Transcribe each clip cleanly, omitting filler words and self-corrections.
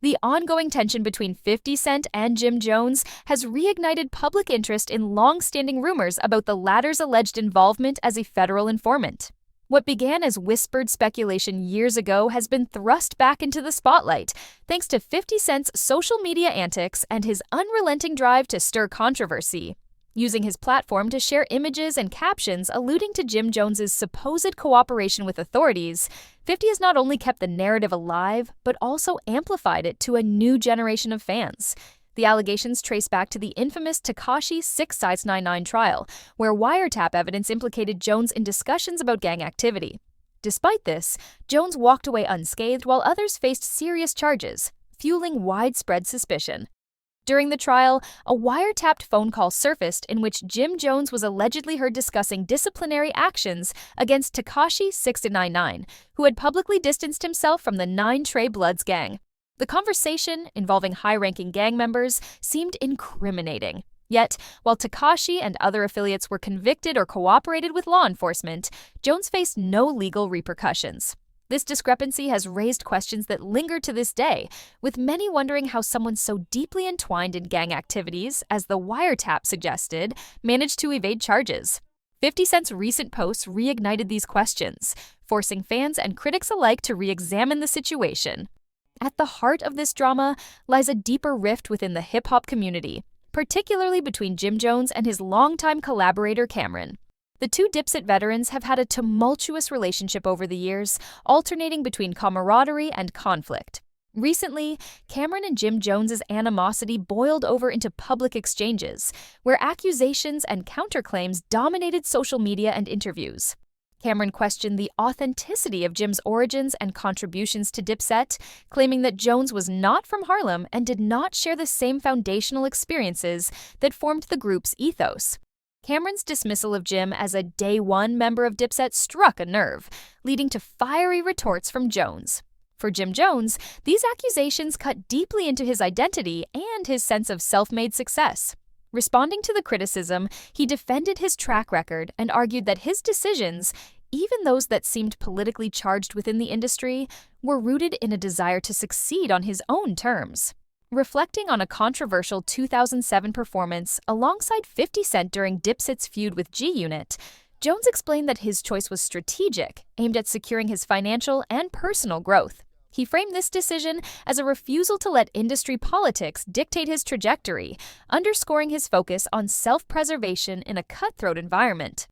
The ongoing tension between 50 Cent and Jim Jones has reignited public interest in long-standing rumors about the latter's alleged involvement as a federal informant. What began as whispered speculation years ago has been thrust back into the spotlight, thanks to 50 Cent's social media antics and his unrelenting drive to stir controversy. Using his platform to share images and captions alluding to Jim Jones's supposed cooperation with authorities, 50 has not only kept the narrative alive, but also amplified it to a new generation of fans. The allegations trace back to the infamous Tekashi 699 trial, where wiretap evidence implicated Jones in discussions about gang activity. Despite this, Jones walked away unscathed while others faced serious charges, fueling widespread suspicion. During the trial, a wiretapped phone call surfaced in which Jim Jones was allegedly heard discussing disciplinary actions against Tekashi 699, who had publicly distanced himself from the 9 Trey Bloods gang. The conversation, involving high-ranking gang members, seemed incriminating. Yet, while Tekashi and other affiliates were convicted or cooperated with law enforcement, Jones faced no legal repercussions. This discrepancy has raised questions that linger to this day, with many wondering how someone so deeply entwined in gang activities, as the wiretap suggested, managed to evade charges. 50 Cent's recent posts reignited these questions, forcing fans and critics alike to re-examine the situation. At the heart of this drama lies a deeper rift within the hip-hop community, particularly between Jim Jones and his longtime collaborator Cameron. The two Dipset veterans have had a tumultuous relationship over the years, alternating between camaraderie and conflict. Recently, Cameron and Jim Jones's animosity boiled over into public exchanges, where accusations and counterclaims dominated social media and interviews. Cameron questioned the authenticity of Jim's origins and contributions to Dipset, claiming that Jones was not from Harlem and did not share the same foundational experiences that formed the group's ethos. Cameron's dismissal of Jim as a Day One member of Dipset struck a nerve, leading to fiery retorts from Jones. For Jim Jones, these accusations cut deeply into his identity and his sense of self-made success. Responding to the criticism, he defended his track record and argued that his decisions, even those that seemed politically charged within the industry, were rooted in a desire to succeed on his own terms. Reflecting on a controversial 2007 performance alongside 50 Cent during Dipset's feud with G-Unit, Jones explained that his choice was strategic, aimed at securing his financial and personal growth. He framed this decision as a refusal to let industry politics dictate his trajectory, underscoring his focus on self-preservation in a cutthroat environment.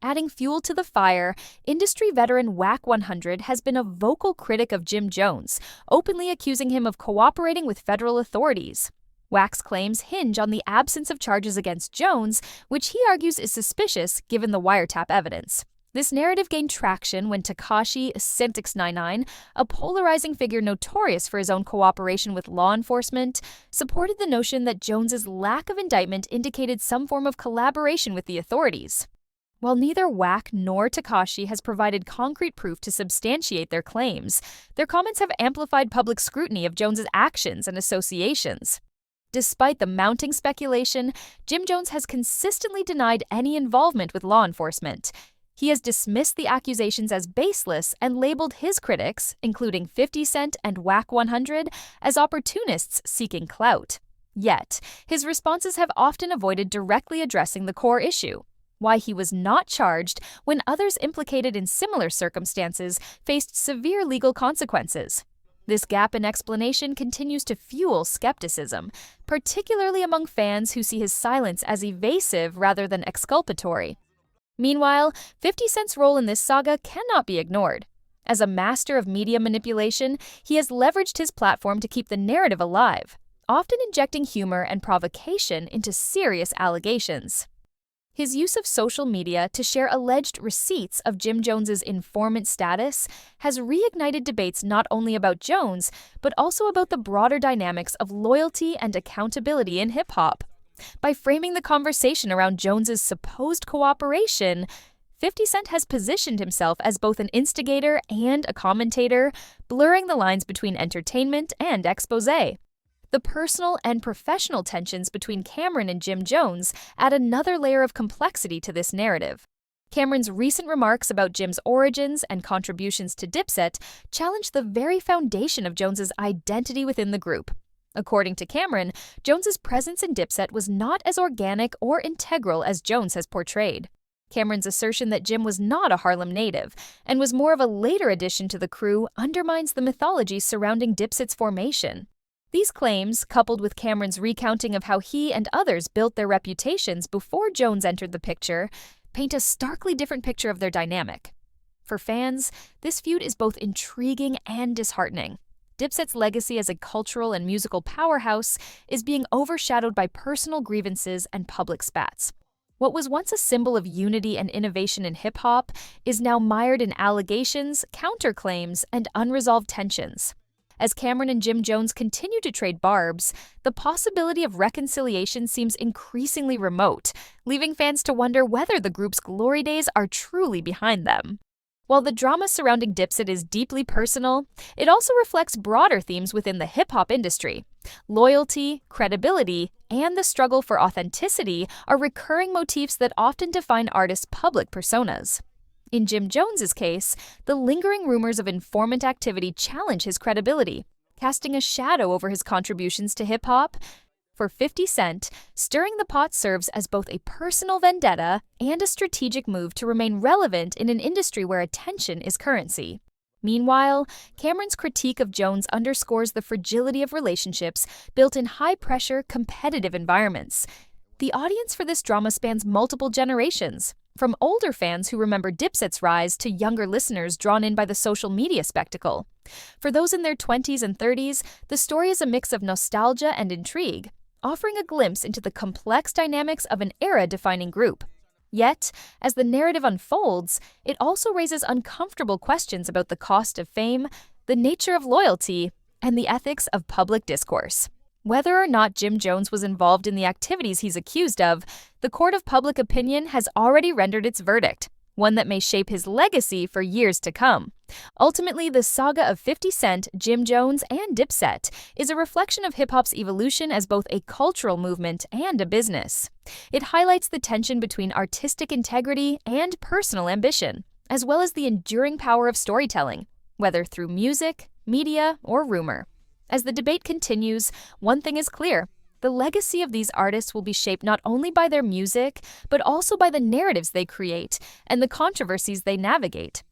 Adding fuel to the fire, industry veteran Wack 100 has been a vocal critic of Jim Jones, openly accusing him of cooperating with federal authorities. Wack's claims hinge on the absence of charges against Jones, which he argues is suspicious given the wiretap evidence. This narrative gained traction when Tekashi 699, a polarizing figure notorious for his own cooperation with law enforcement, supported the notion that Jones's lack of indictment indicated some form of collaboration with the authorities. While neither Wack nor Tekashi has provided concrete proof to substantiate their claims, their comments have amplified public scrutiny of Jones's actions and associations. Despite the mounting speculation, Jim Jones has consistently denied any involvement with law enforcement. He has dismissed the accusations as baseless and labeled his critics, including 50 Cent and Wack 100, as opportunists seeking clout. Yet, his responses have often avoided directly addressing the core issue: why he was not charged when others implicated in similar circumstances faced severe legal consequences. This gap in explanation continues to fuel skepticism, particularly among fans who see his silence as evasive rather than exculpatory. Meanwhile, 50 Cent's role in this saga cannot be ignored. As a master of media manipulation, he has leveraged his platform to keep the narrative alive, often injecting humor and provocation into serious allegations. His use of social media to share alleged receipts of Jim Jones's informant status has reignited debates not only about Jones, but also about the broader dynamics of loyalty and accountability in hip-hop. By framing the conversation around Jones's supposed cooperation, 50 Cent has positioned himself as both an instigator and a commentator, blurring the lines between entertainment and expose. The personal and professional tensions between Cameron and Jim Jones add another layer of complexity to this narrative. Cameron's recent remarks about Jim's origins and contributions to Dipset challenged the very foundation of Jones's identity within the group. According to Cameron, Jones's presence in Dipset was not as organic or integral as Jones has portrayed. Cameron's assertion that Jim was not a Harlem native and was more of a later addition to the crew undermines the mythology surrounding Dipset's formation. These claims, coupled with Cameron's recounting of how he and others built their reputations before Jones entered the picture, paint a starkly different picture of their dynamic. For fans, this feud is both intriguing and disheartening. Dipset's legacy as a cultural and musical powerhouse is being overshadowed by personal grievances and public spats. What was once a symbol of unity and innovation in hip-hop is now mired in allegations, counterclaims, and unresolved tensions. As Cameron and Jim Jones continue to trade barbs, the possibility of reconciliation seems increasingly remote, leaving fans to wonder whether the group's glory days are truly behind them. While the drama surrounding Dipset is deeply personal, it also reflects broader themes within the hip-hop industry. Loyalty, credibility, and the struggle for authenticity are recurring motifs that often define artists' public personas. In Jim Jones's case, the lingering rumors of informant activity challenge his credibility, casting a shadow over his contributions to hip-hop. For 50 Cent, stirring the pot serves as both a personal vendetta and a strategic move to remain relevant in an industry where attention is currency. Meanwhile, Cameron's critique of Jones underscores the fragility of relationships built in high-pressure, competitive environments. The audience for this drama spans multiple generations, from older fans who remember Dipset's rise to younger listeners drawn in by the social media spectacle. For those in their 20s and 30s, the story is a mix of nostalgia and intrigue, offering a glimpse into the complex dynamics of an era-defining group. Yet, as the narrative unfolds, it also raises uncomfortable questions about the cost of fame, the nature of loyalty, and the ethics of public discourse. Whether or not Jim Jones was involved in the activities he's accused of, the court of public opinion has already rendered its verdict, one that may shape his legacy for years to come. Ultimately, the saga of 50 Cent, Jim Jones, and Dipset is a reflection of hip-hop's evolution as both a cultural movement and a business. It highlights the tension between artistic integrity and personal ambition, as well as the enduring power of storytelling, whether through music, media, or rumor. As the debate continues, one thing is clear: the legacy of these artists will be shaped not only by their music, but also by the narratives they create and the controversies they navigate.